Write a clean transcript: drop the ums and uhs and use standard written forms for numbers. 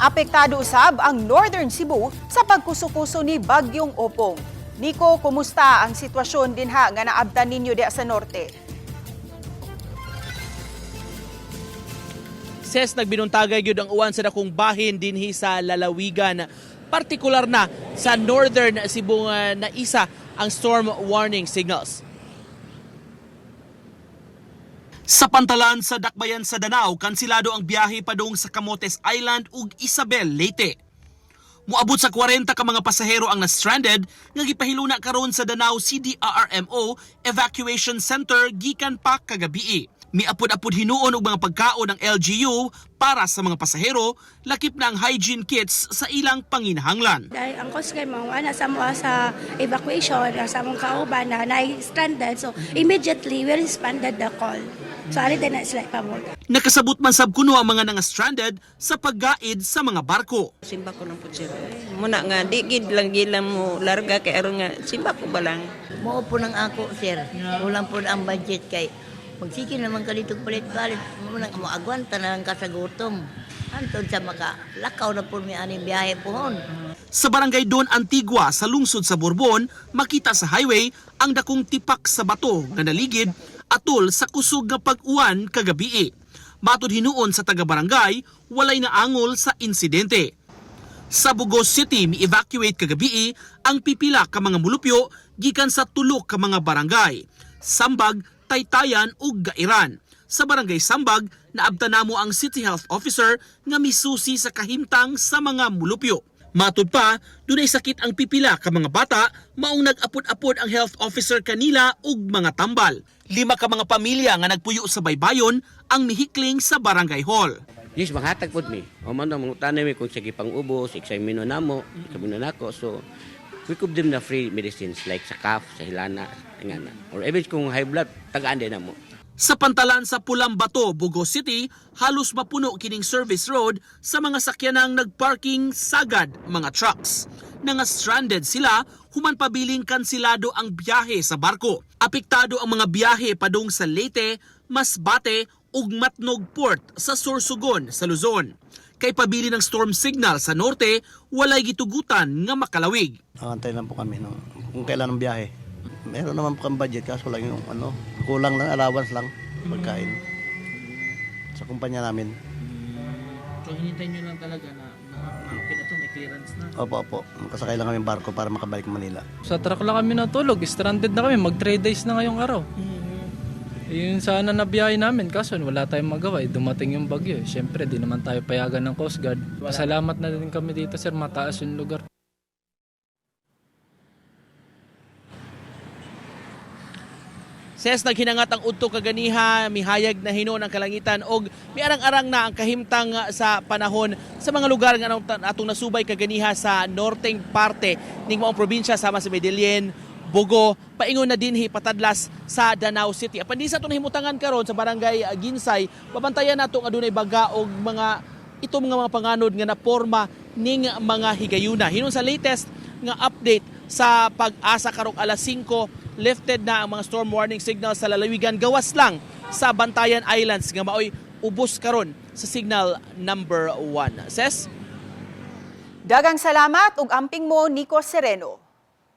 Apektado usab ang Northern Cebu sa pagkusukuso ni Bagyong Opong. Nico, kumusta ang sitwasyon dinha nga naabtan ninyo diha sa norte? Ses, nagbinuntagay gyud ang uwan sa dakong bahin dinhi sa lalawigan. Partikular na sa Northern Cebu nga naisa ang storm warning signals. Sa pantalan sa Dakbayan sa Danao, kansilado ang biyahe padung sa Camotes Island ug Isabel, Leyte. Muabot sa 40 ka mga pasahero ang na-stranded nga gipahiluna karon sa Danao CDRRMO Evacuation Center gikan pa kagabi. Miapod-apod hinuon og mga pagkaon ng LGU para sa mga pasahero, lakip na ang hygiene kits sa ilang panginahanglan. Dahil ang Coast Guard mo, sa mga sa evacuation, sa mga kauban na na-stranded, so immediately we responded the call. So ali din na sila ipamod. Nakasabot man sab kuno ang mga nanga-stranded sa paggaid sa mga barko. Simba ko lang po sir. Muna nga, di gid lang gilang mo larga kay aron nga, simba ko ba lang. Mao po ng ako, sir. Kulang po ang budget kay pagsiki naman ka dito palit-palit. Muna mo agwanta na lang ka sa gutom. Antod sa lakaw na po mi ani biyahe pohon. Sa barangay Don Antigua sa lungsod sa Borbon, makita sa highway ang dakong tipak sa bato nga naligid atol sa kusog nga pag-uwan kagabi. Matod hinuon sa taga-barangay, walay naangol sa insidente. Sa Bugos City, mi-evacuate kagabi ang pipila ka mga mulupyo gikan sa tulo ka mga barangay, Sambag, Taytayan ug Gairan. Sa barangay Sambag, naabtan namo ang City Health Officer nga misusi sa kahimtang sa mga mulupyo. Matud pa, dunay sakit ang pipila ka mga bata, maong nag-apod-apod ang health officer kanila ug mga tambal. 5 ka mga pamilya nga nagpuyo sa baybayon ang mihikling sa barangay hall. Yes, manghatag pod mi. O man ang mangutanay mi kung sige pang-ubos, examino namo, examino nako. So, we give them the free medicines like sa cough, sa hilana, ingana. Or even kung high blood, tagaan din namo. Sa pantalan sa Pulang Bato, Bugos City, halos mapuno kining service road sa mga sakyanang nagparking sagad mga trucks. Nga stranded sila, human pabiling kansilado ang biyahe sa barko. Apektado ang mga biyahe padung sa Leyte, Masbate ug Matnog Port sa Sorsogon sa Luzon. Kay pabili ng storm signal sa norte, walay gitugutan nga makalawig. Nakantay lang po kami kung kailan ang biyahe. Meron naman po kang budget kaso lang yung kulang lang, allowance lang, pagkain sa kumpanya namin. So hinintay nyo lang talaga na okay na to, may clearance na? Opo. Makasakay lang kami barko para makabalik Manila. Sa truck lang kami natulog, stranded na kami, mag 3 days na ngayong araw. Yun sana na biyahe namin, kaso wala tayong magawa, dumating yung bagyo. Siyempre, di naman tayo payagan ng Coast Guard. Pasalamat na din kami dito sir, mataas yung lugar. Ses, naghinangat ang udto kaganiha, mihayag na hinon ang kalangitan og miarang-arang na ang kahimtang sa panahon sa mga lugar nga atong nasubay kaganiha sa norteng parte ning maong probinsya sama sa Medellin, Bogo, paingon na dinhi patadlas sa Danao City. Apan di sa ito nahimutangan karon sa barangay Ginsay, babantayan nato nga adunay baga og mga panganod nga naporma ning mga higayuna. Hinon sa latest nga update sa pag-asa karong alas 5, lifted na ang mga storm warning signals sa lalawigan, gawas lang sa Bantayan Islands nga maoy ubos karon sa signal number 1. Ses? Dagang salamat ug amping mo Nico Sereno.